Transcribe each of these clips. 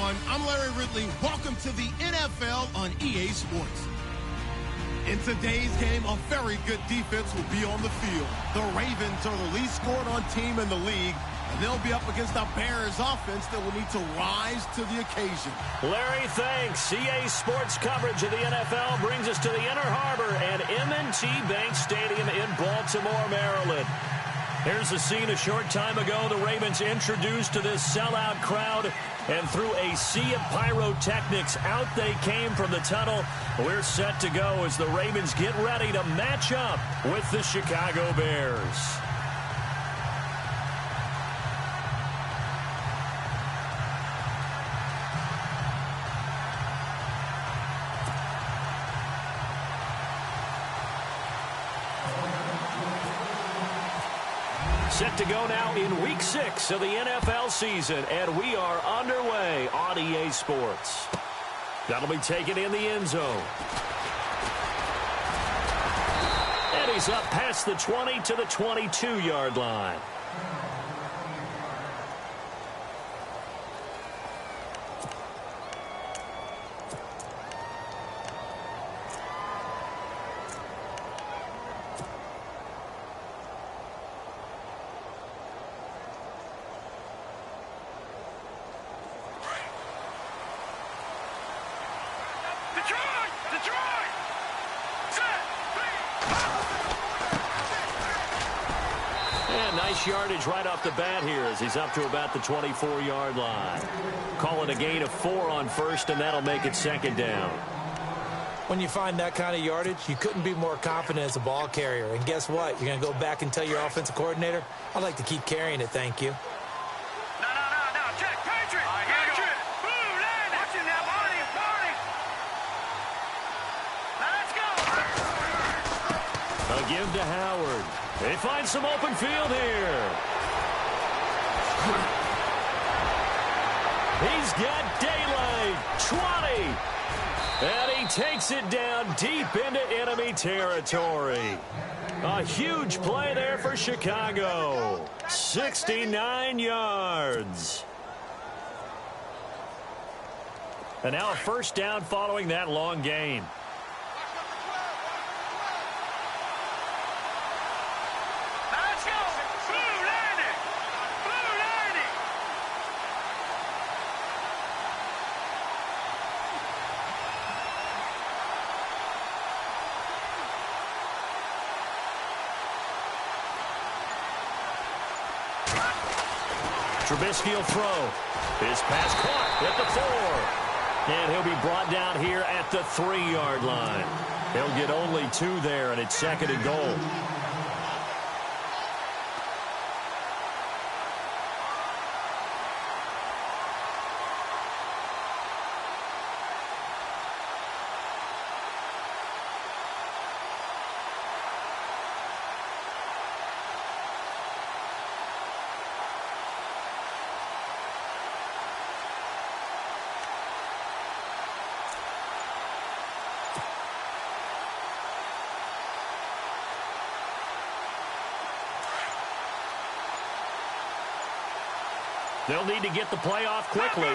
everyone. I'm Larry Ridley. Welcome to the NFL on EA Sports. In today's game, a very good defense will be on the field. The Ravens are the least scored on team in the league, and they'll be up against a Bears offense that will need to rise to the occasion. Larry, thanks. EA Sports coverage of the NFL brings us to the Inner Harbor and M&T Bank Stadium in Baltimore, Maryland. Here's the scene a short time ago. The Ravens introduced to this sellout crowd, and through a sea of pyrotechnics, out they came from the tunnel. We're set to go as the Ravens get ready to match up with the Chicago Bears. Set to go now in Week 6 of the NFL season, and we are underway on EA Sports. That'll be taken in the end zone. And he's up past the 20 to the 22-yard line. Yardage right off the bat here as he's up to about the 24-yard line. Call it a gain of 4 on first, and that'll make it second down. When you find that kind of yardage, you couldn't be more confident as a ball carrier. And guess what? You're going to go back and tell your offensive coordinator, I'd like to keep carrying it, thank you. No. Check, Patriot. Patriot. Boom, land it. Watch it now, Barney. Now let's go. A give to Howard. They find some open field here. He's got daylight. 20. And he takes it down deep into enemy territory. A huge play there for Chicago. 69 yards. And now a first down following that long gain. Trubisky will throw. His pass caught at the 4. And he'll be brought down here at the 3-yard line. He'll get only 2 there, and it's second and goal. They'll need to get the play off quickly.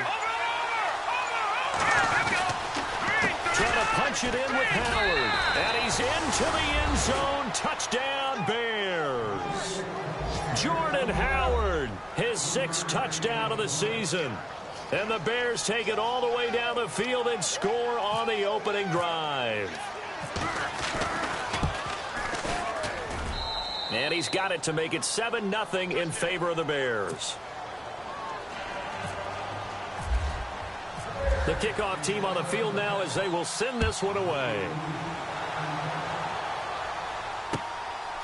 Trying to punch it in with Howard. And he's into the end zone. Touchdown, Bears. Jordan Howard, his 6th touchdown of the season. And the Bears take it all the way down the field and score on the opening drive. And he's got it to make it 7-0 in favor of the Bears. The kickoff team on the field now as they will send this one away.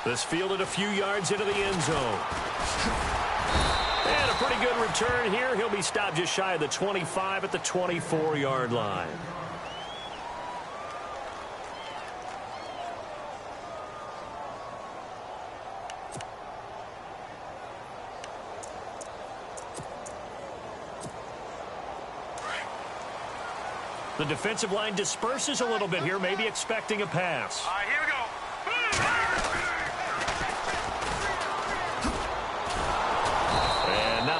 This fielded a few yards into the end zone. And a pretty good return here. He'll be stopped just shy of the 25 at the 24-yard line. The defensive line disperses a little bit here, maybe expecting a pass. All right, here we go.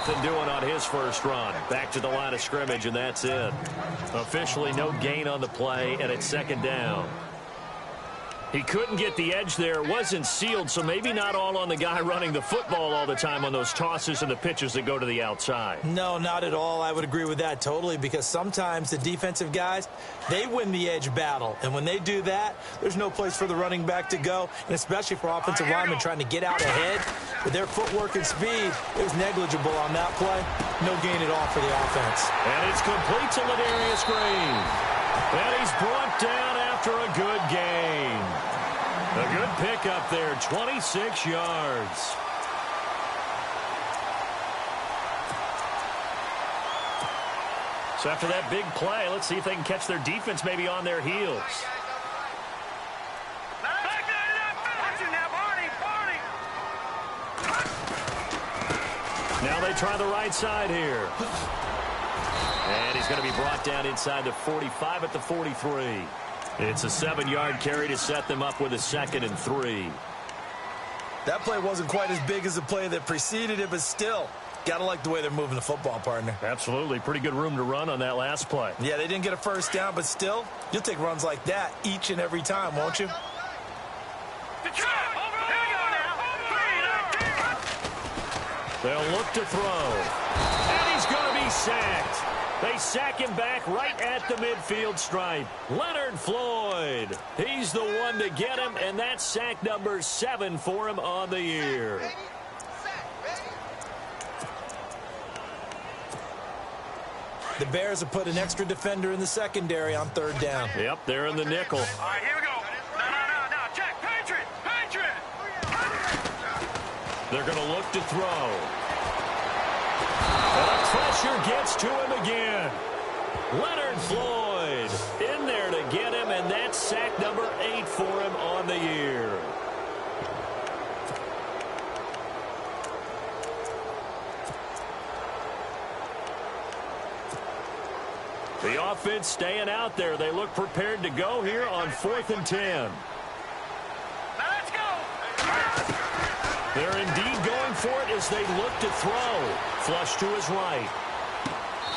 nothing doing on his first run. Back to the line of scrimmage, and that's it. Officially no gain on the play, and it's second down. He couldn't get the edge there. It wasn't sealed, so maybe not all on the guy running the football all the time on those tosses and the pitches that go to the outside. No, not at all. I would agree with that totally, because sometimes the defensive guys, they win the edge battle. And when they do that, there's no place for the running back to go, and especially for offensive linemen trying to get out ahead. With their footwork and speed, it was negligible on that play. No gain at all for the offense. And it's complete to Ladarius Green. And he's brought down after a good gain. A good pickup there, 26 yards. So after that big play, let's see if they can catch their defense maybe on their heels. Now they try the right side here. And he's going to be brought down inside the 45 at the 43. It's a 7-yard carry to set them up with a 2nd and 3. That play wasn't quite as big as the play that preceded it, but still, got to like the way they're moving the football, partner. Absolutely. Pretty good room to run on that last play. Yeah, they didn't get a first down, but still, you'll take runs like that each and every time, won't you? They'll look to throw. And he's going to be sacked. They sack him back right at the midfield stripe. Leonard Floyd. He's the one to get him, and that's sack number 7 for him on the year. The Bears have put an extra defender in the secondary on 3rd down. Yep, they're in the nickel. All right, here we go. No. Check. Patriot. They're going to look to throw. And the pressure gets to him again. Leonard Floyd in there to get him, and that's sack number 8 for him on the year. The offense staying out there. They look prepared to go here on 4th and 10. Let's go. They're indeed going for it as they look to throw. Flush to his right.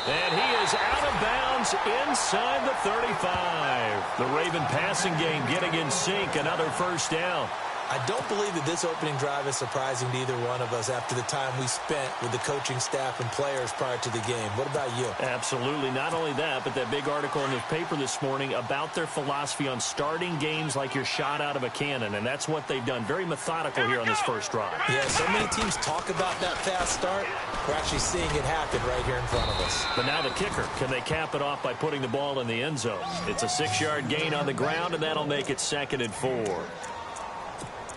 And he is out of bounds inside the 35. The Raven passing game getting in sync. Another first down. I don't believe that this opening drive is surprising to either one of us after the time we spent with the coaching staff and players prior to the game. What about you? Absolutely. Not only that, but that big article in the paper this morning about their philosophy on starting games like you're shot out of a cannon, and that's what they've done. Very methodical here on this first drive. Yeah, so many teams talk about that fast start. We're actually seeing it happen right here in front of us. But now the kicker, can they cap it off by putting the ball in the end zone? It's a 6-yard gain on the ground, and that'll make it 2nd and 4.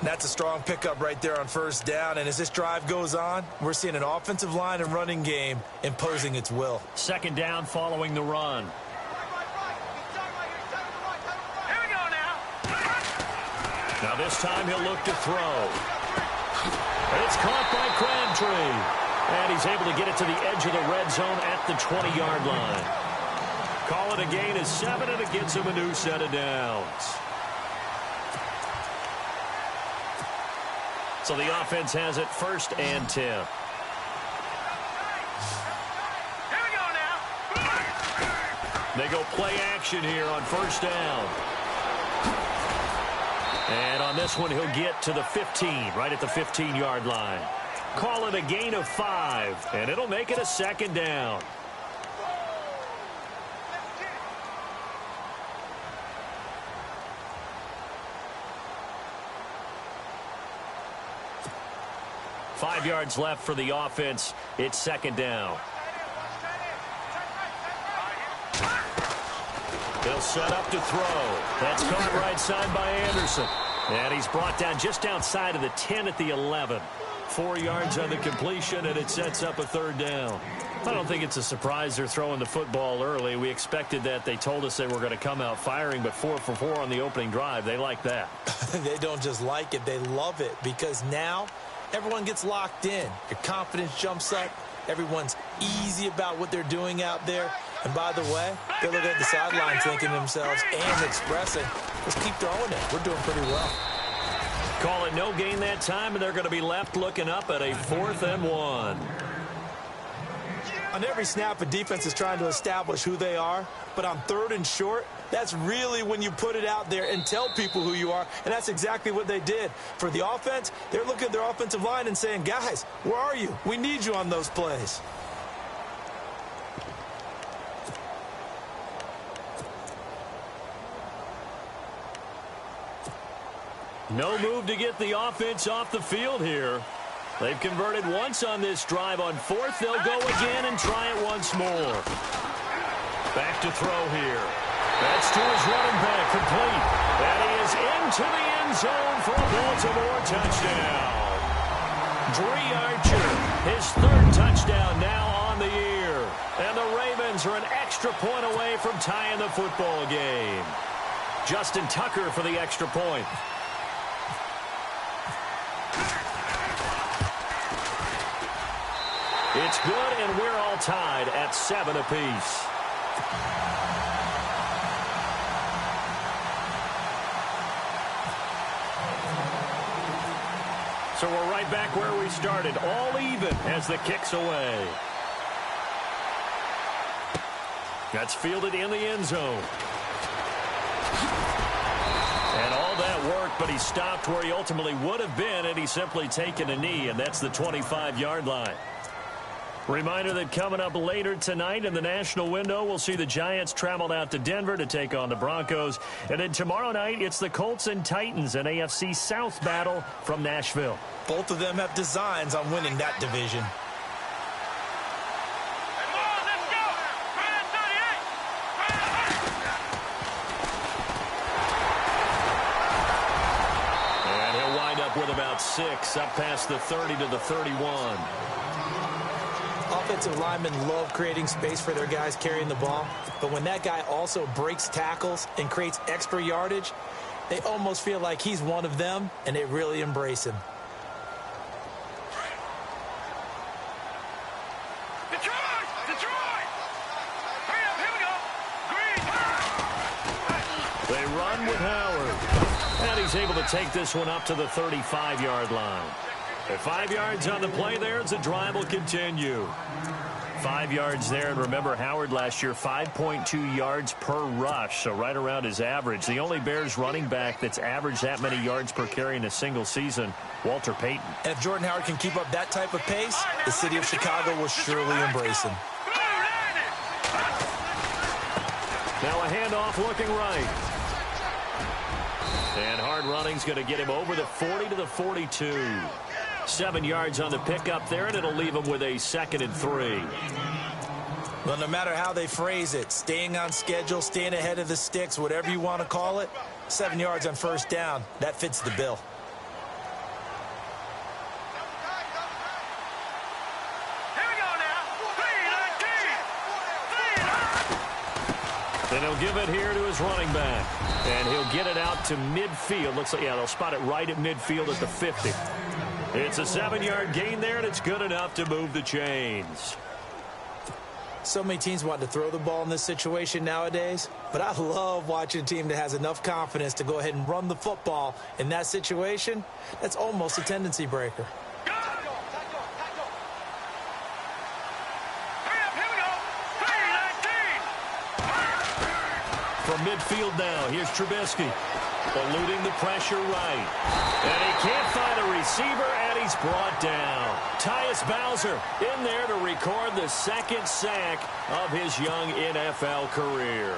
That's a strong pickup right there on 1st down, and as this drive goes on, we're seeing an offensive line and running game imposing its will. 2nd down following the run. Here we go now. Now this time he'll look to throw. It's caught by Crabtree. And he's able to get it to the edge of the red zone at the 20-yard line. Call it a gain of 7, and it gets him a new set of downs. So the offense has it 1st and 10. Here we go now. They go play action here on 1st down. And on this one, he'll get to the 15, right at the 15-yard line. Call it a gain of 5, and it'll make it a 2nd down. Five yards left for the offense. It's 2nd down. They'll set up to throw. That's caught right side by Anderson. And he's brought down just outside of the 10 at the 11. 4 yards on the completion, and it sets up a 3rd down. I don't think it's a surprise they're throwing the football early. We expected that. They told us they were going to come out firing, but 4 for 4 on the opening drive. They like that. They don't just like it, they love it, because now everyone gets locked in. Your confidence jumps up. Everyone's easy about what they're doing out there. And by the way, they're looking at the sideline thinking to themselves and expressing, let's keep throwing it. We're doing pretty well. Call it no gain that time, and they're going to be left looking up at a 4th and 1. On every snap, a defense is trying to establish who they are, but on 3rd and short, that's really when you put it out there and tell people who you are, and that's exactly what they did. For the offense, they're looking at their offensive line and saying, guys, where are you? We need you on those plays. No move to get the offense off the field here. They've converted once on this drive. On 4th, they'll go again and try it once more. Back to throw here. That's to his running back, complete. And he is into the end zone for a Baltimore touchdown. Dre Archer, his 3rd touchdown now on the year. And the Ravens are an extra point away from tying the football game. Justin Tucker for the extra point. It's good, and we're all tied at 7 apiece. So we're right back where we started, all even as the kick's away. That's fielded in the end zone. And all that work, but he stopped where he ultimately would have been had he simply taken a knee, and that's the 25-yard line. Reminder that coming up later tonight in the national window, we'll see the Giants travel out to Denver to take on the Broncos. And then tomorrow night, it's the Colts and Titans, an AFC South battle from Nashville. Both of them have designs on winning that division. And he'll wind up with about 6, up past the 30 to the 31. Offensive linemen love creating space for their guys carrying the ball, but when that guy also breaks tackles and creates extra yardage, they almost feel like he's one of them, and they really embrace him. Detroit! Detroit! Hurry up, here we go! Green! They run with Howard, and he's able to take this one up to the 35-yard line. At 5 yards on the play there, the drive will continue. 5 yards there, and remember Howard last year, 5.2 yards per rush, so right around his average. The only Bears running back that's averaged that many yards per carry in a single season, Walter Payton. And if Jordan Howard can keep up that type of pace, the city of Chicago will surely embrace him. Now a handoff looking right. And hard running's going to get him over the 40 to the 42. 7 yards on the pickup there, and it'll leave him with a 2nd and 3. Well, no matter how they phrase it, staying on schedule, staying ahead of the sticks, whatever you want to call it, 7 yards on 1st down, that fits the bill. Here we go now. And he'll give it here to his running back. And he'll get it out to midfield. Looks like, yeah, they'll spot it right at midfield at the 50. It's a 7-yard gain there, and it's good enough to move the chains. So many teams want to throw the ball in this situation nowadays, but I love watching a team that has enough confidence to go ahead and run the football in that situation. That's almost a tendency breaker. From midfield now, here's Trubisky. Eluding the pressure right. And he can't find a receiver, and he's brought down. Tyus Bowser in there to record the 2nd sack of his young NFL career.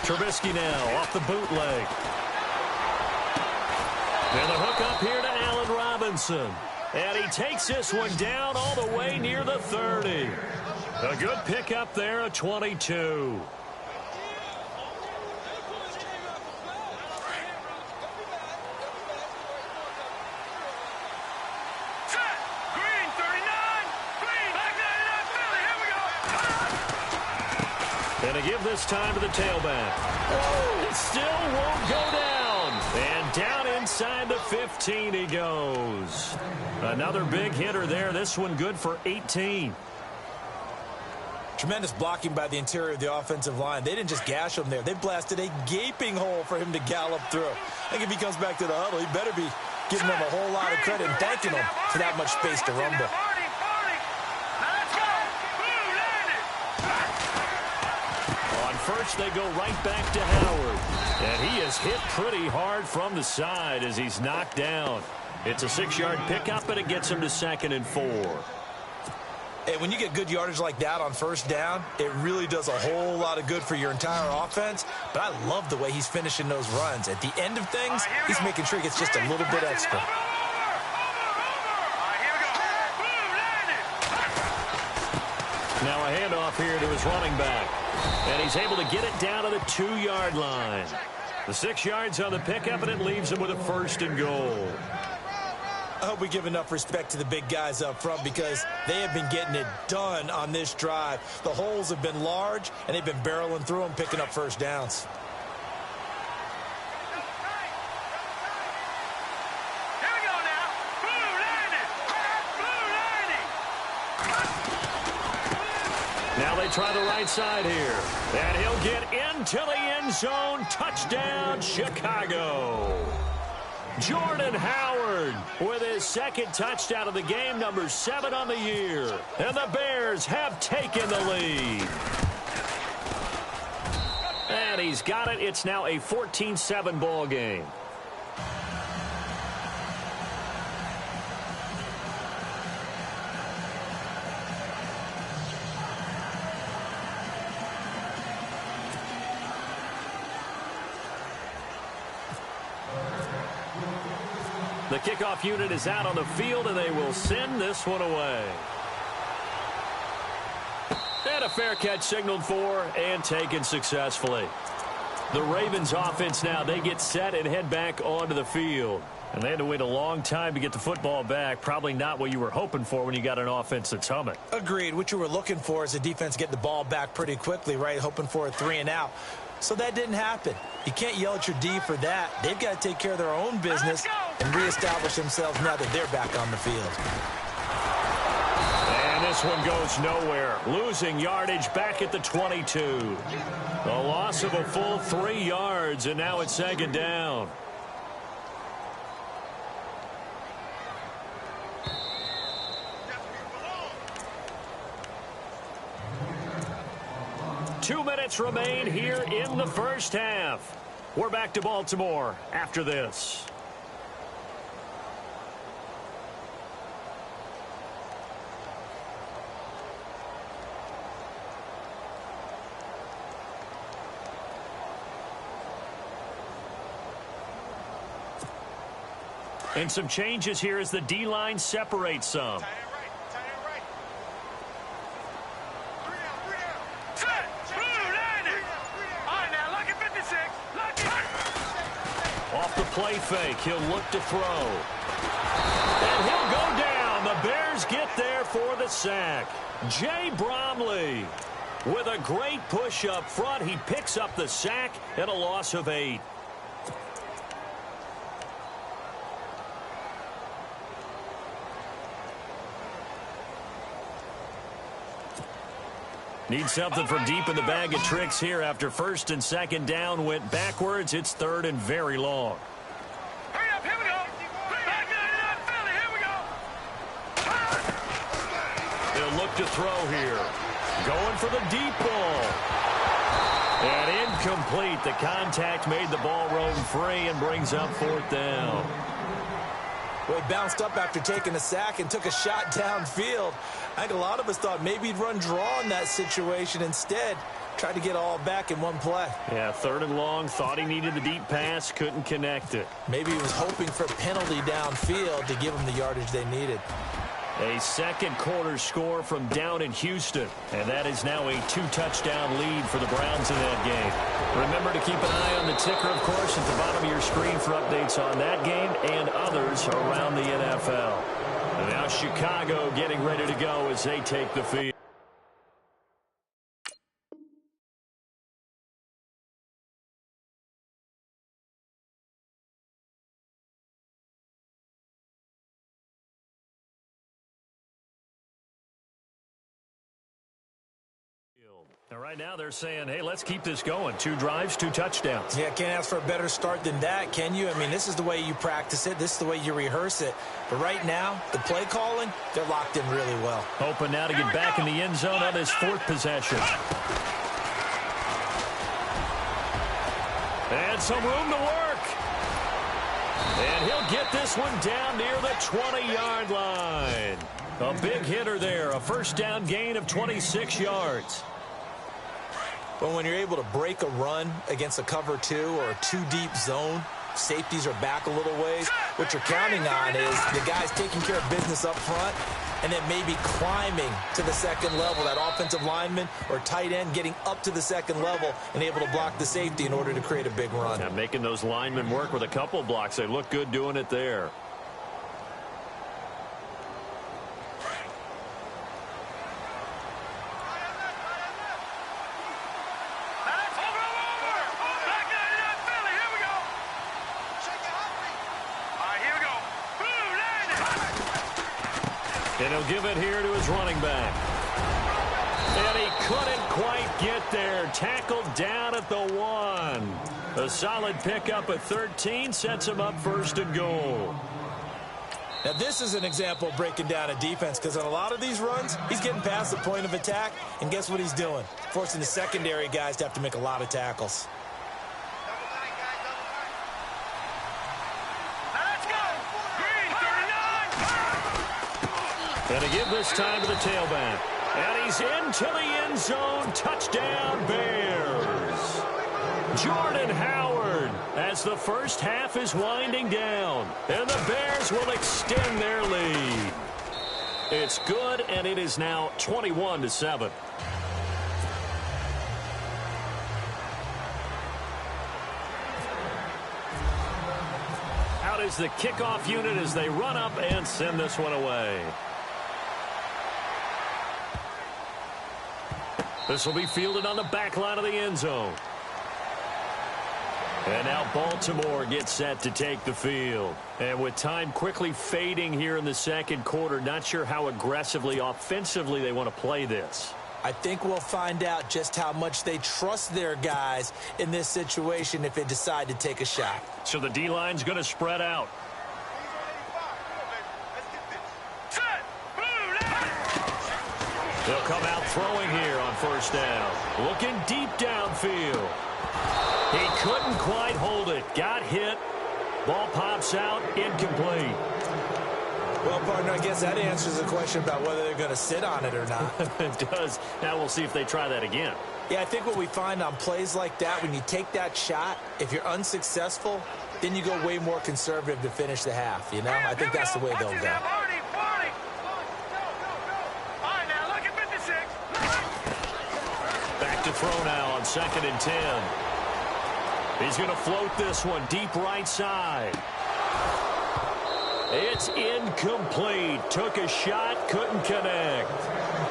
Trubisky now off the bootleg. And the hook up here to Allen Robinson. And he takes this one down all the way near the 30. A good pickup there, a 22. And to give this time to the tailback. Oh, it's still Inside the 15 he goes. Another big hitter there. This one good for 18. Tremendous blocking by the interior of the offensive line. They didn't just gash him there. They blasted a gaping hole for him to gallop through. I think if he comes back to the huddle, he better be giving them a whole lot of credit and thanking them for that much space to rumble. On first, they go right back to Howard. And he is hit pretty hard from the side as he's knocked down. It's a 6-yard pickup, and it gets him to 2nd and 4. Hey, when you get good yardage like that on first down, it really does a whole lot of good for your entire offense. But I love the way he's finishing those runs. At the end of things, he's making sure he gets just a little bit extra. Now a handoff here to his running back. And he's able to get it down to the 2-yard line. The 6 yards on the pickup, and it leaves him with a 1st and goal. I hope we give enough respect to the big guys up front because they have been getting it done on this drive. The holes have been large, and they've been barreling through them, picking up first downs. Here we go now. Blue landing. Now they try the right side here. And he'll get into the end zone. Touchdown, Chicago. Jordan Howard with his 2nd touchdown of the game, number 7 on the year. And the Bears have taken the lead. And he's got it. It's now a 14-7 ball game. The kickoff unit is out on the field, and they will send this one away. And a fair catch signaled for and taken successfully. The Ravens offense now, they get set and head back onto the field. And they had to wait a long time to get the football back. Probably not what you were hoping for when you got an offense that's humming. Agreed. What you were looking for is a defense getting the ball back pretty quickly, right? Hoping for a 3-and-out. So that didn't happen. You can't yell at your D for that. They've got to take care of their own business and reestablish themselves now that they're back on the field. And this one goes nowhere. Losing yardage back at the 22. A loss of a full 3 yards, and now it's 2nd down. Two minutes remain here in the first half. We're back to Baltimore after this. And some changes here as the D-line separates some. Off the play fake, he'll look to throw. And he'll go down. The Bears get there for the sack. Jay Bromley with a great push up front. He picks up the sack and a loss of 8. Need something from deep in the bag of tricks here after 1st and 2nd down went backwards. It's 3rd and very long. Hurry up, here we go. Back in Philly, here we go. They'll look to throw here. Going for the deep ball. And incomplete. The contact made the ball roam free and brings up 4th down. Well, he bounced up after taking a sack and took a shot downfield. I think a lot of us thought maybe he'd run draw in that situation. Instead, tried to get all back in one play. Yeah, 3rd and long. Thought he needed the deep pass. Couldn't connect it. Maybe he was hoping for a penalty downfield to give him the yardage they needed. A 2nd quarter score from down in Houston. And that is now a 2-touchdown lead for the Browns in that game. Remember to keep an eye on the ticker, of course, at the bottom of your screen for updates on that game and others around the NFL. And now Chicago getting ready to go as they take the field. Now, right now they're saying, hey, let's keep this going. 2 drives, 2 touchdowns. Yeah, can't ask for a better start than that, can you? I mean, this is the way you practice it. This is the way you rehearse it. But right now, the play calling, they're locked in really well. Hoping now to get back in the end zone on his 4th possession. And some room to work. And he'll get this one down near the 20-yard line. A big hitter there, a first down gain of 26 yards. But when you're able to break a run against a cover 2 or a 2 deep zone, safeties are back a little ways. What you're counting on is the guys taking care of business up front and then maybe climbing to the second level, that offensive lineman or tight end getting up to the second level and able to block the safety in order to create a big run. Yeah, making those linemen work with a couple blocks. They look good doing it there. And he'll give it here to his running back. And he couldn't quite get there. Tackled down at the 1. A solid pickup at 13 sets him up 1st and goal. Now, this is an example of breaking down a defense because on a lot of these runs, he's getting past the point of attack, and guess what he's doing? Forcing the secondary guys to have to make a lot of tackles. And to give this time to the tailback. And he's into the end zone. Touchdown, Bears. Jordan Howard as the first half is winding down. And the Bears will extend their lead. It's good, and it is now 21-7. Out is the kickoff unit as they run up and send this one away. This will be fielded on the back line of the end zone. And now Baltimore gets set to take the field. And with time quickly fading here in the second quarter, not sure how aggressively, offensively they want to play this. I think we'll find out just how much they trust their guys in this situation if they decide to take a shot. So the D-line's going to spread out. They'll come out throwing here on 1st down. Looking deep downfield. He couldn't quite hold it. Got hit. Ball pops out. Incomplete. Well, partner, I guess that answers the question about whether they're going to sit on it or not. It does. Now we'll see if they try that again. Yeah, I think what we find on plays like that, when you take that shot, if you're unsuccessful, then you go way more conservative to finish the half, you know? I think that's the way they'll go. Back to throw now on 2nd and 10. He's going to float this one deep right side. It's incomplete. Took a shot, couldn't connect.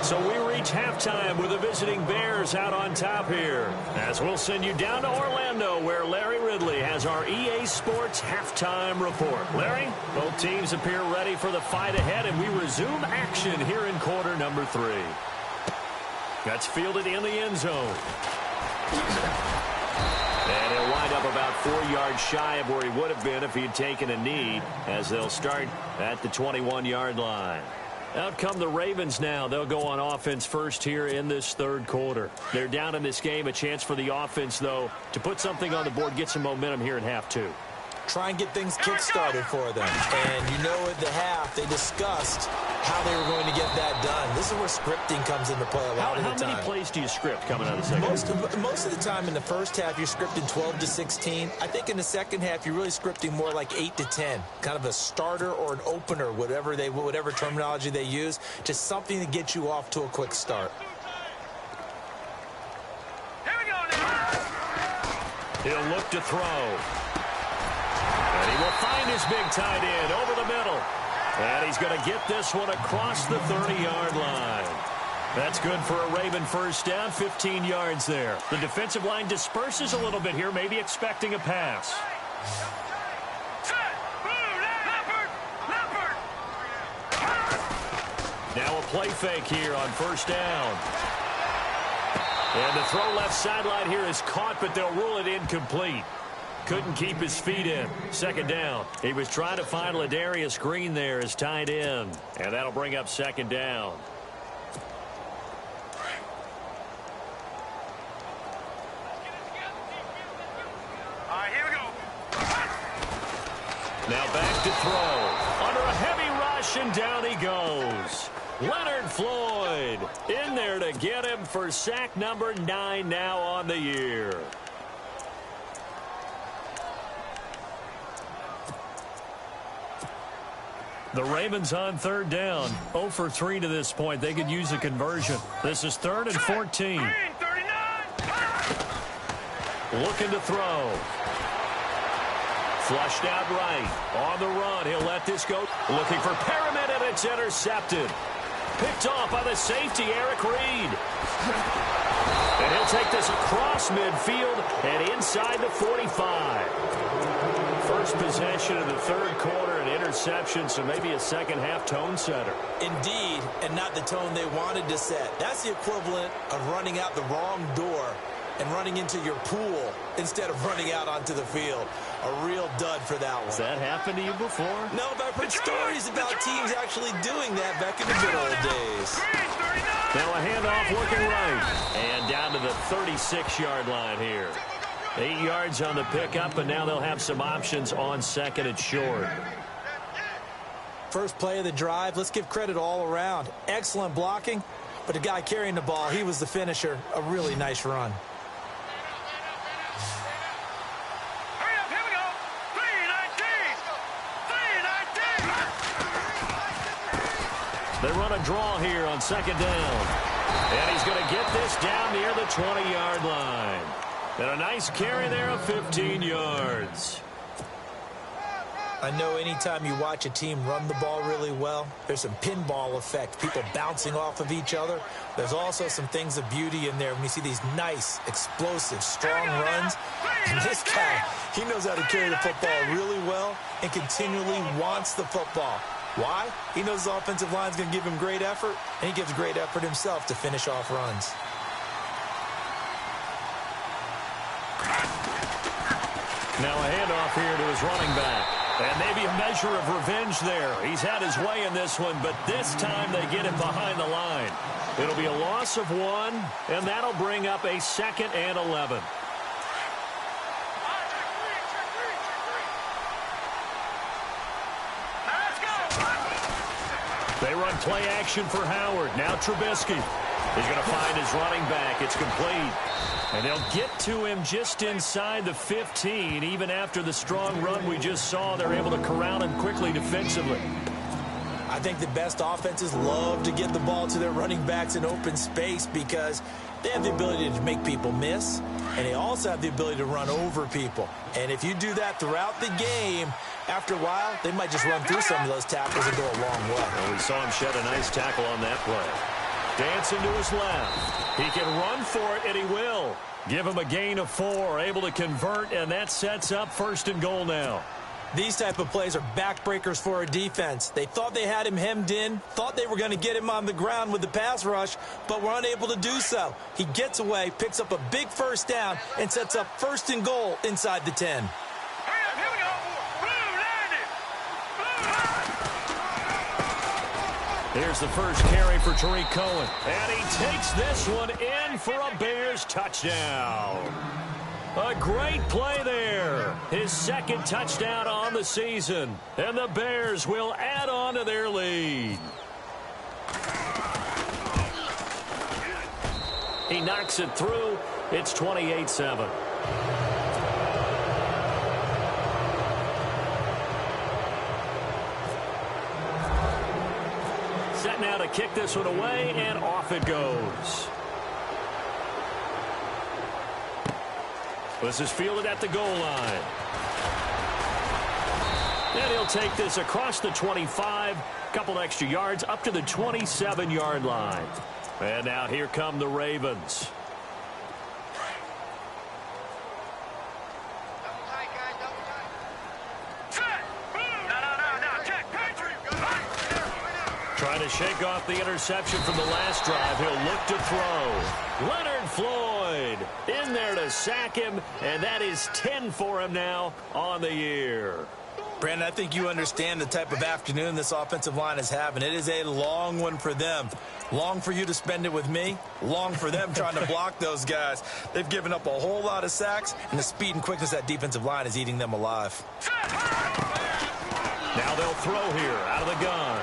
So we reach halftime with the visiting Bears out on top here. As we'll send you down to Orlando, where Larry Ridley has our EA Sports halftime report. Larry, both teams appear ready for the fight ahead, and we resume action here in quarter number 3. That's fielded in the end zone. And he'll wind up about 4 yards shy of where he would have been if he had taken a knee, as they'll start at the 21-yard line. Out come the Ravens now. They'll go on offense first here in this 3rd quarter. They're down in this game. A chance for the offense, though, to put something on the board, get some momentum here in half 2. Try and get things kick-started for them. And you know at the half, they discussed how they were going to get that done. This is where scripting comes into play a lot of the time. How many plays do you script coming out of the second half? Most of the time in the first half, you're scripting 12 to 16. I think in the second half, you're really scripting more like 8 to 10. Kind of a starter or an opener, whatever terminology they use. Just something to get you off to a quick start. Here we go now. He'll look to throw. And he will find his big tight end over the middle. And he's going to get this one across the 30-yard line. That's good for a Raven first down, 15 yards there. The defensive line disperses a little bit here, maybe expecting a pass. Now a play fake here on 1st down. And the throw left sideline here is caught, but they'll rule it incomplete. Couldn't keep his feet in. Second down. He was trying to find Ladarius Green there as tight end. And that'll bring up second down. All right, here we go. Now back to throw. Under a heavy rush, and down he goes. Leonard Floyd in there to get him for sack number 9 now on the year. The Ravens on third down. 0 for 3 to this point. They could use a conversion. This is 3rd and 14. Green, 39. Looking to throw. Flushed out right. On the run. He'll let this go. Looking for Perriman, and it's intercepted. Picked off by the safety, Eric Reed. And he'll take this across midfield and inside the 45. First possession of the third quarter, an interception, so maybe a second-half tone setter. Indeed, and not the tone they wanted to set. That's the equivalent of running out the wrong door and running into your pool instead of running out onto the field. A real dud for that one. Has that happened to you before? No, but I've heard stories about teams actually doing that back in the good old days. Green, 39. Now a handoff looking right. And down to the 36-yard line here. 8 yards on the pickup, and now they'll have some options on second and short. First play of the drive, let's give credit all around. Excellent blocking, but the guy carrying the ball, he was the finisher. A really nice run. Hurry up, here we go. 3-19. 3-19. They run a draw here on second down. And he's going to get this down near the 20-yard line. And a nice carry there of 15 yards. I know anytime you watch a team run the ball really well, there's some pinball effect, people bouncing off of each other. There's also some things of beauty in there when you see these nice, explosive, strong runs. And this guy, he knows how to carry the football really well and continually wants the football. Why? He knows the offensive line's going to give him great effort, and he gives great effort himself to finish off runs. Now a handoff here to his running back. And maybe a measure of revenge there. He's had his way in this one, but this time they get him behind the line. It'll be a loss of 1, and that'll bring up a 2nd and 11. They run play action for Howard. Now Trubisky. He's going to find his running back. It's complete. And they'll get to him just inside the 15. Even after the strong run we just saw, they're able to corral him quickly defensively. I think the best offenses love to get the ball to their running backs in open space because they have the ability to make people miss, and they also have the ability to run over people. And if you do that throughout the game, after a while, they might just run through some of those tackles and go a long way. Well, we saw him shed a nice tackle on that play. Dancing to his left. He can run for it, and he will. Give him a gain of 4, able to convert, and that sets up 1st and goal now. These type of plays are backbreakers for a defense. They thought they had him hemmed in, thought they were going to get him on the ground with the pass rush, but were unable to do so. He gets away, picks up a big first down, and sets up 1st and goal inside the 10. Hurry up, here we go. Blue landed. Here's the first carry for Tariq Cohen. And he takes this one in for a Bears touchdown. A great play there. His 2nd touchdown on the season. And the Bears will add on to their lead. He knocks it through. It's 28-7. Set now to kick this one away, and off it goes. This is fielded at the goal line. And he'll take this across the 25, couple extra yards up to the 27-yard line. And now here come the Ravens. Trying to shake off the interception from the last drive. He'll look to throw. Leonard Floyd in there to sack him, and that is 10 for him now on the year. Brandon, I think you understand the type of afternoon this offensive line is having. It is a long one for them. Long for you to spend it with me. Long for them trying to block those guys. They've given up a whole lot of sacks, and the speed and quickness of that defensive line is eating them alive. Now they'll throw here out of the gun.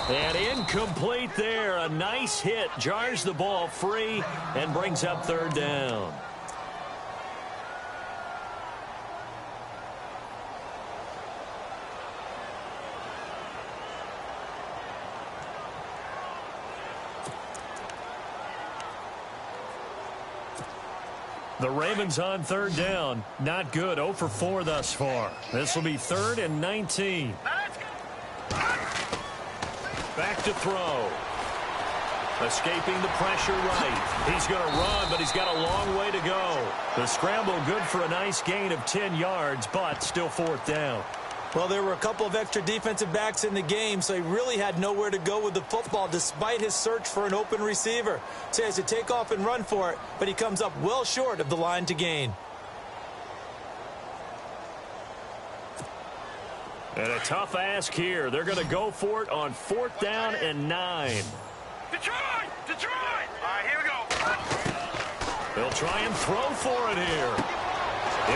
And incomplete there. A nice hit. Jars the ball free and brings up third down. The Ravens on third down. Not good. 0 for 4 thus far. This will be 3rd and 19. Back to throw. Escaping the pressure right. He's going to run, but he's got a long way to go. The scramble good for a nice gain of 10 yards, but still 4th down. Well, there were a couple of extra defensive backs in the game, so he really had nowhere to go with the football despite his search for an open receiver. So he has to take off and run for it, but he comes up well short of the line to gain. And a tough ask here. They're going to go for it on 4th down and 9. Detroit! Detroit! All right, here we go. They'll try and throw for it here.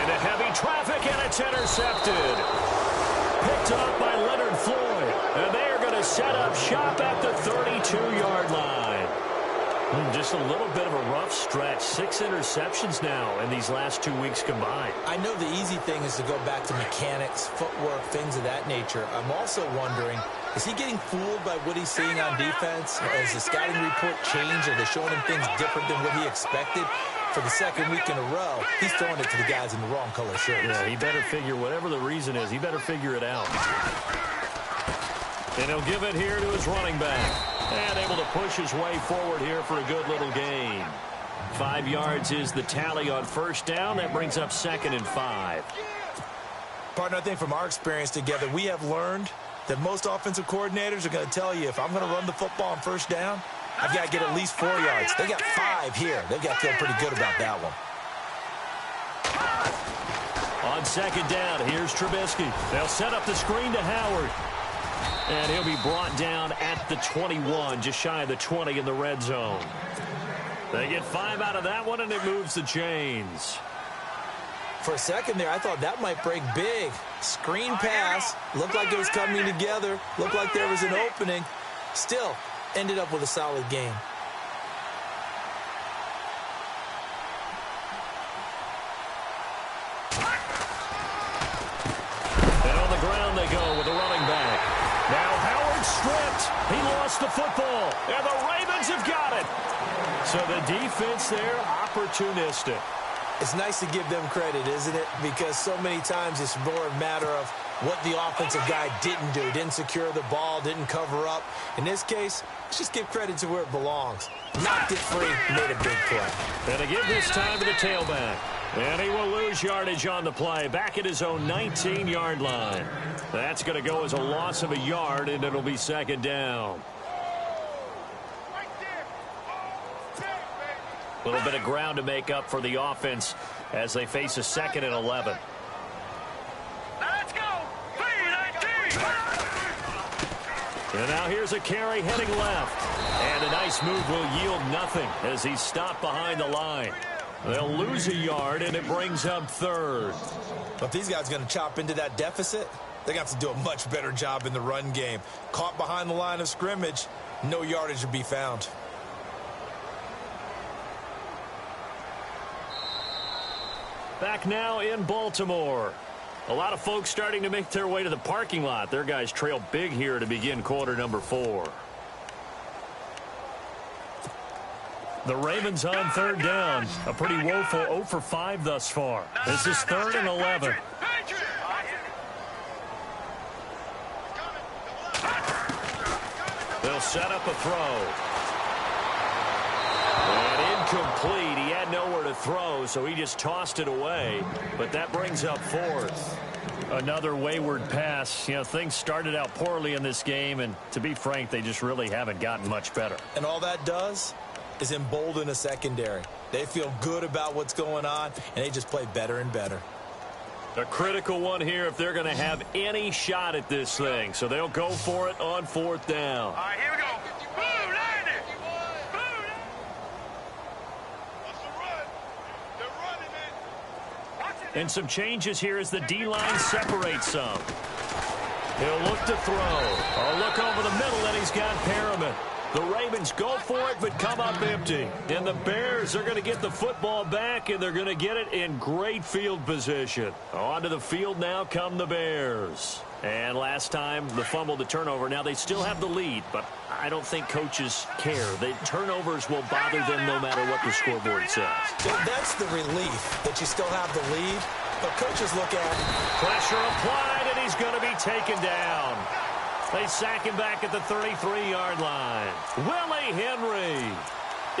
Into heavy traffic, and it's intercepted. Picked up by Leonard Floyd. And they are going to set up shop at the 32-yard line. Just a little bit of a rough stretch. 6 interceptions now in these last 2 weeks combined. I know the easy thing is to go back to mechanics, footwork, things of that nature. I'm also wondering, is he getting fooled by what he's seeing on defense? Has the scouting report changed? Are they showing him things different than what he expected? For the second week in a row, he's throwing it to the guys in the wrong color shirts. Yeah, he better figure, whatever the reason is, he better figure it out. And he'll give it here to his running back. And able to push his way forward here for a good little gain. 5 yards is the tally on 1st down. That brings up 2nd and 5. Partner, I think from our experience together, we have learned that most offensive coordinators are going to tell you, if I'm going to run the football on 1st down, I've got to get at least 4 yards. They got 5 here. They've got to feel pretty good about that one. On 2nd down, here's Trubisky. They'll set up the screen to Howard. And he'll be brought down at the 21, just shy of the 20 in the red zone. They get 5 out of that one, and it moves the chains. For a second there, I thought that might break big. Screen pass. Looked like it was coming together. Looked like there was an opening. Still, ended up with a solid game. And on the ground they go with a running back. Now Howard stripped. He lost the football. And the Ravens have got it. So the defense there, opportunistic. It's nice to give them credit, isn't it? Because so many times it's more a matter of what the offensive guy didn't do. Didn't secure the ball, didn't cover up. In this case, let's just give credit to where it belongs. Knocked it free, made a big play. And to give this time to the tailback. And he will lose yardage on the play. Back at his own 19-yard line. That's going to go as a loss of a yard, and it'll be 2nd down. A little bit of ground to make up for the offense as they face a 2nd and 11. Let's go. And now here's a carry heading left. And a nice move will yield nothing as he's stopped behind the line. They'll lose a yard, and it brings up 3rd. But if these guys are going to chop into that deficit, they're going to have to do a much better job in the run game. Caught behind the line of scrimmage, no yardage to be found. Back now in Baltimore. A lot of folks starting to make their way to the parking lot. Their guys trail big here to begin quarter number 4. The Ravens on 3rd down. A pretty woeful 0 for 5 thus far. This is 3rd and 11. They'll set up a throw. And incomplete. He had nowhere to throw, so he just tossed it away. But that brings up 4th. Another wayward pass. You know, things started out poorly in this game, and to be frank, they just really haven't gotten much better. And all that does is embolden a secondary. They feel good about what's going on, and they just play better and better. A critical one here if they're going to have any shot at this thing. So they'll go for it on 4th down. All right, here we go. Boom, land it. Boom. That's a run. They're running it. Watch it. And some changes here as the D-line separates some. He'll look to throw. A look over the middle, and he's got Perriman. The Ravens go for it, but come up empty. And the Bears are going to get the football back, and they're going to get it in great field position. Onto the field now come the Bears. And last time, the fumble, the turnover. Now, they still have the lead, but I don't think coaches care. The turnovers will bother them no matter what the scoreboard says. That's the relief that you still have the lead. But coaches look at pressure applied, and he's going to be taken down. They sack him back at the 33-yard line. Willie Henry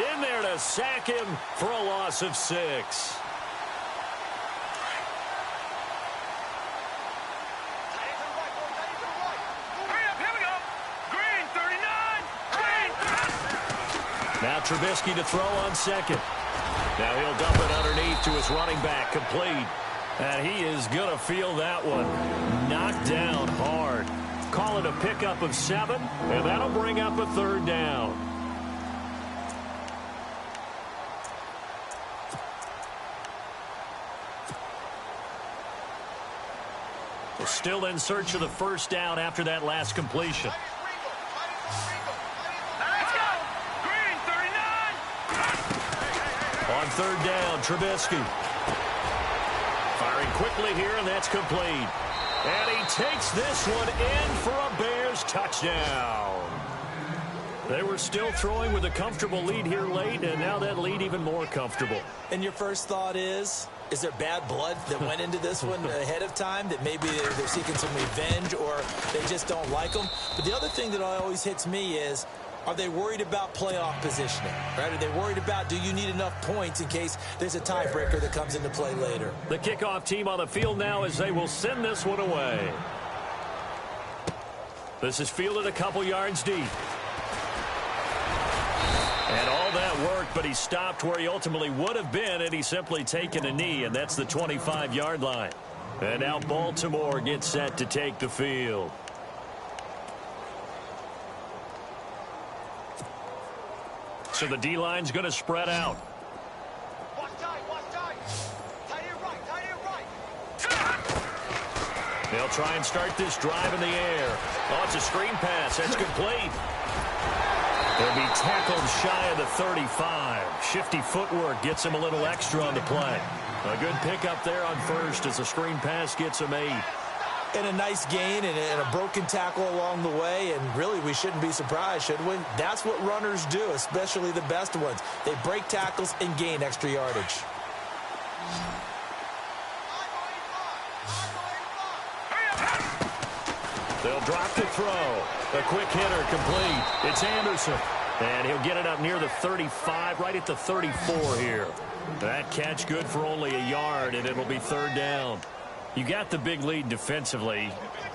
in there to sack him for a loss of 6. Hurry up, here we go. Green, 39. Green. Now Trubisky to throw on 2nd. Now he'll dump it underneath to his running back, complete. And he is going to feel that one knocked down hard. Call it a pickup of 7, and that'll bring up a 3rd down. We're still in search of the 1st down after that last completion. Let's go. Green, 39. On 3rd down, Trubisky. Firing quickly here, and that's complete. And he takes this one in for a Bears touchdown. They were still throwing with a comfortable lead here late, and now that lead even more comfortable. And your first thought is there bad blood that went into this one ahead of time, that maybe they're seeking some revenge or they just don't like them? But the other thing that always hits me is, are they worried about playoff positioning? Right? Are they worried about, do you need enough points in case there's a tiebreaker that comes into play later? The kickoff team on the field now as they will send this one away. This is fielded a couple yards deep. And all that worked, but he stopped where he ultimately would have been, and he's simply taken a knee, and that's the 25-yard line. And now Baltimore gets set to take the field. So the D-line's going to spread out. Watch tight, watch tight. Tight it right, tight it right. They'll try and start this drive in the air. Oh, it's a screen pass. That's complete. They'll be tackled shy of the 35. Shifty footwork gets him a little extra on the play. A good pickup there on 1st as the screen pass gets him 8. And a nice gain and a broken tackle along the way, and really we shouldn't be surprised, should we? That's what runners do, especially the best ones. They break tackles and gain extra yardage. They'll drop the throw. A quick hitter complete. It's Anderson. And he'll get it up near the 35, right at the 34 here. That catch good for only a yard, and it'll be 3rd down. You got the big lead defensively,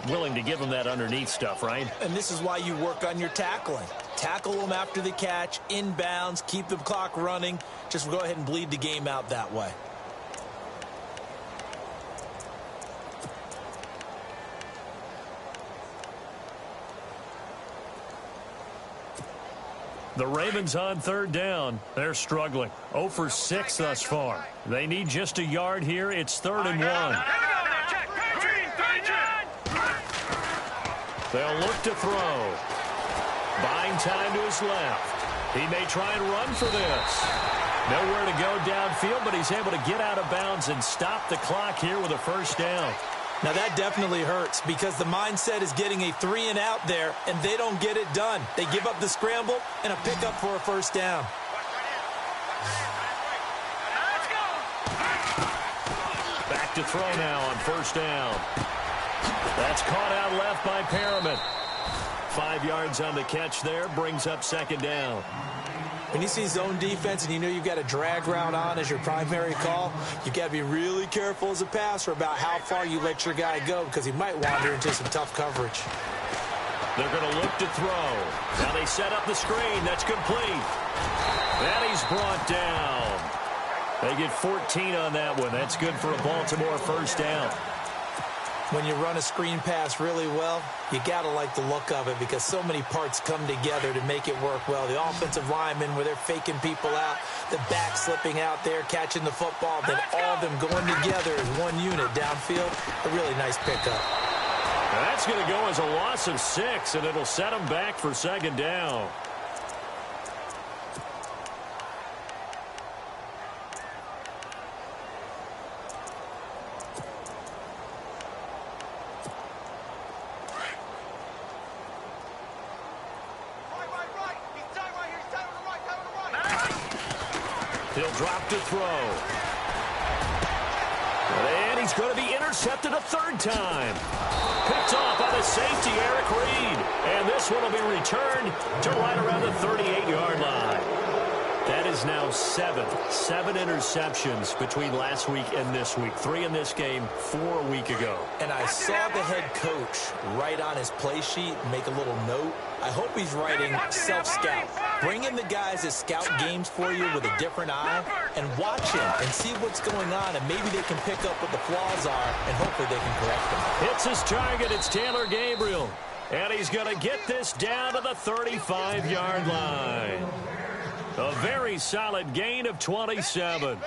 willing to give them that underneath stuff, right? And this is why you work on your tackling. Tackle them after the catch, inbounds, keep the clock running. Just go ahead and bleed the game out that way. The Ravens on 3rd down. They're struggling. 0 for 6 thus far. They need just a yard here. It's 3rd and 1. They'll look to throw. Buying time to his left. He may try and run for this. Nowhere to go downfield, but he's able to get out of bounds and stop the clock here with a 1st down. Now that definitely hurts because the mindset is getting a 3 and out there, and they don't get it done. They give up the scramble and a pickup for a 1st down. Back to throw now on 1st down. That's caught out left by Perriman. 5 yards on the catch there, brings up 2nd down. When you see zone defense and you know you've got a drag route on as your primary call, you've got to be really careful as a passer about how far you let your guy go because he might wander into some tough coverage. They're going to look to throw. Now they set up the screen. That's complete. And he's brought down. They get 14 on that one. That's good for a Baltimore first down. When you run a screen pass really well, you got to like the look of it because so many parts come together to make it work well. The offensive linemen, where they're faking people out, the back slipping out there, catching the football, then all of them going together as one unit downfield. A really nice pickup. Now that's going to go as a loss of 6, and it'll set them back for second down. He'll drop to throw. And he's going to be intercepted a third time. Picked off by the safety, Eric Reed. And this one will be returned to right around the 38-yard line. That is now 7 interceptions between last week and this week. 3 in this game, 4 a week ago. And I saw the head coach write on his play sheet, make a little note. I hope he's writing self-scout. Bring in the guys that scout games for you with a different eye and watch him and see what's going on, and maybe they can pick up what the flaws are, and hopefully they can correct them. It's his target. It's Taylor Gabriel. And he's going to get this down to the 35-yard line. A very solid gain of 27.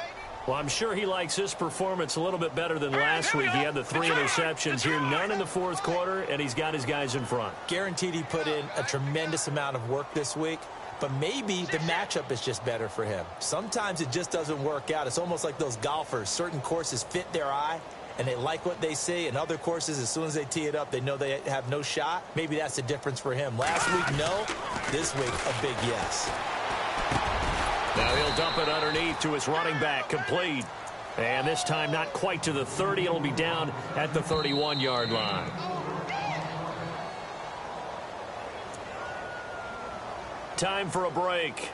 Well, I'm sure he likes this performance a little bit better than last week. He had the 3 interceptions here, none in the fourth quarter, and he's got his guys in front. Guaranteed he put in a tremendous amount of work this week, but maybe the matchup is just better for him. Sometimes it just doesn't work out. It's almost like those golfers. Certain courses fit their eye, and they like what they see. And other courses, as soon as they tee it up, they know they have no shot. Maybe that's the difference for him. Last week, no. This week, a big yes. Now he'll dump it underneath to his running back, complete. And this time not quite to the 30. It'll be down at the 31-yard line. Time for a break.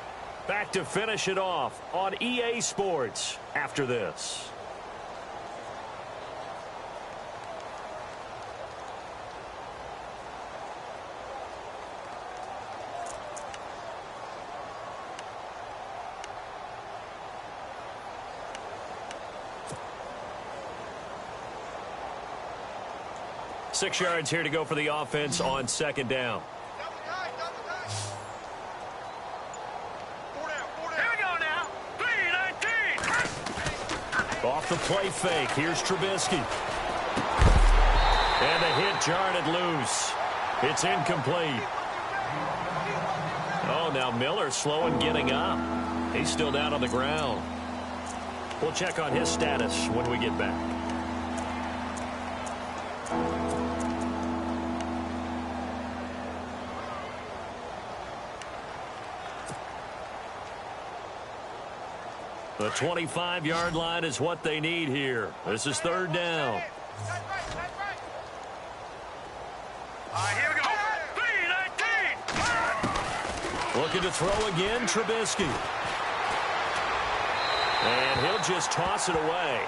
Back to finish it off on EA Sports after this. Six yards here to go for the offense on second down. Off the play fake. Here's Trubisky. And the hit jarred it loose. It's incomplete. Oh, now Miller slow in getting up. He's still down on the ground. We'll check on his status when we get back. The 25-yard line is what they need here. This is third down. Here we go. 3-19. Looking to throw again, Trubisky. And he'll just toss it away.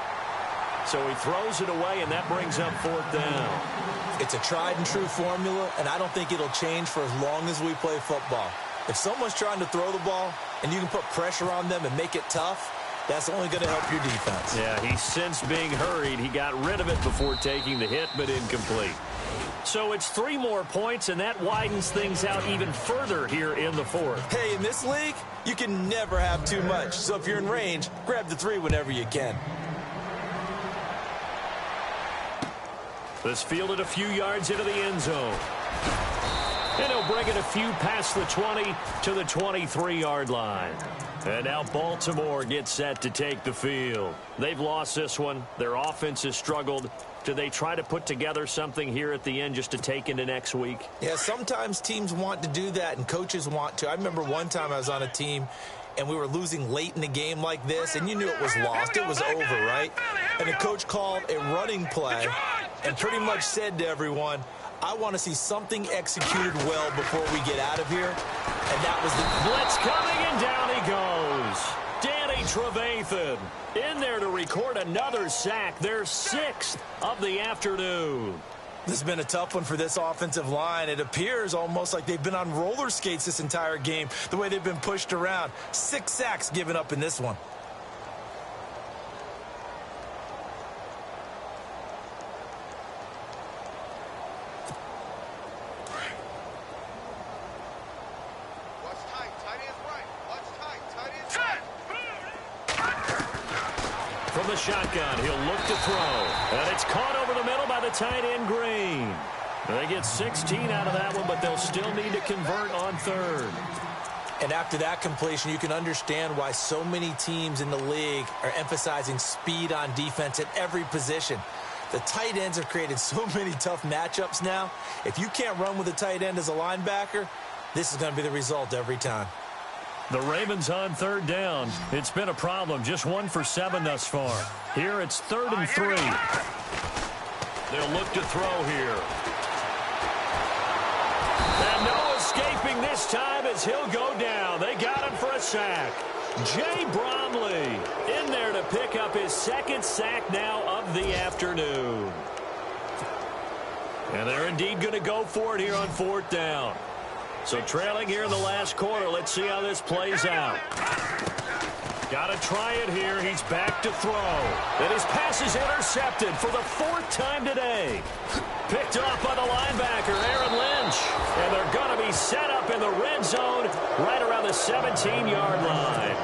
So he throws it away, and that brings up fourth down. It's a tried-and-true formula, and I don't think it'll change for as long as we play football. If someone's trying to throw the ball and you can put pressure on them and make it tough, that's only going to help your defense. Yeah, he sensed being hurried. He got rid of it before taking the hit, but incomplete. So it's 3 more points, and that widens things out even further here in the fourth. Hey, in this league, you can never have too much. So if you're in range, grab the 3 whenever you can. This fielded a few yards into the end zone. And he'll bring it a few past the 20 to the 23-yard line. And now Baltimore gets set to take the field. They've lost this one. Their offense has struggled. Do they try to put together something here at the end just to take into next week? Yeah, sometimes teams want to do that and coaches want to. I remember one time I was on a team and we were losing late in the game like this, and you knew it was lost. It was over, right? And the coach called a running play and pretty much said to everyone, I want to see something executed well before we get out of here. And that was the blitz coming, and down he goes. Danny Trevathan in there to record another sack, their 6th of the afternoon. This has been a tough one for this offensive line. It appears almost like they've been on roller skates this entire game, the way they've been pushed around. 6 sacks given up in this one. From the shotgun, he'll look to throw. And it's caught over the middle by the tight end, Green. They get 16 out of that one, but they'll still need to convert on 3rd. And after that completion, you can understand why so many teams in the league are emphasizing speed on defense at every position. The tight ends have created so many tough matchups now. If you can't run with a tight end as a linebacker, this is going to be the result every time. The Ravens on 3rd down. It's been a problem. Just 1 for 7 thus far. Here it's 3rd and 3. They'll look to throw here. And no escaping this time as he'll go down. They got him for a sack. Jay Bromley in there to pick up his 2nd sack now of the afternoon. And they're indeed going to go for it here on 4th down. So trailing here in the last quarter. Let's see how this plays out. Got to try it here. He's back to throw. And his pass is intercepted for the 4th time today. Picked off by the linebacker, Aaron Lynch. And they're going to be set up in the red zone right around the 17-yard line.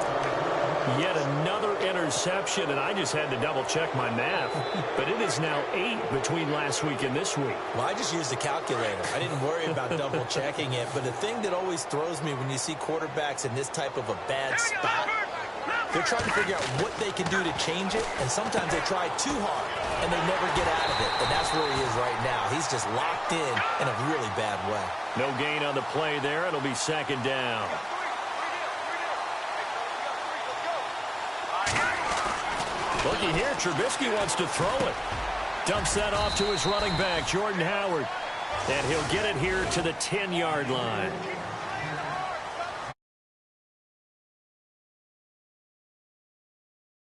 Yet another interception, and I just had to double-check my math. But it is now 8 between last week and this week. Well, I just used the calculator. I didn't worry about double-checking it. But the thing that always throws me when you see quarterbacks in this type of a bad spot, they're trying to figure out what they can do to change it, and sometimes they try too hard, and they never get out of it. And that's where he is right now. He's just locked in a really bad way. No gain on the play there. It'll be 2nd down. Looky here, Trubisky wants to throw it. Dumps that off to his running back, Jordan Howard. And he'll get it here to the 10-yard line.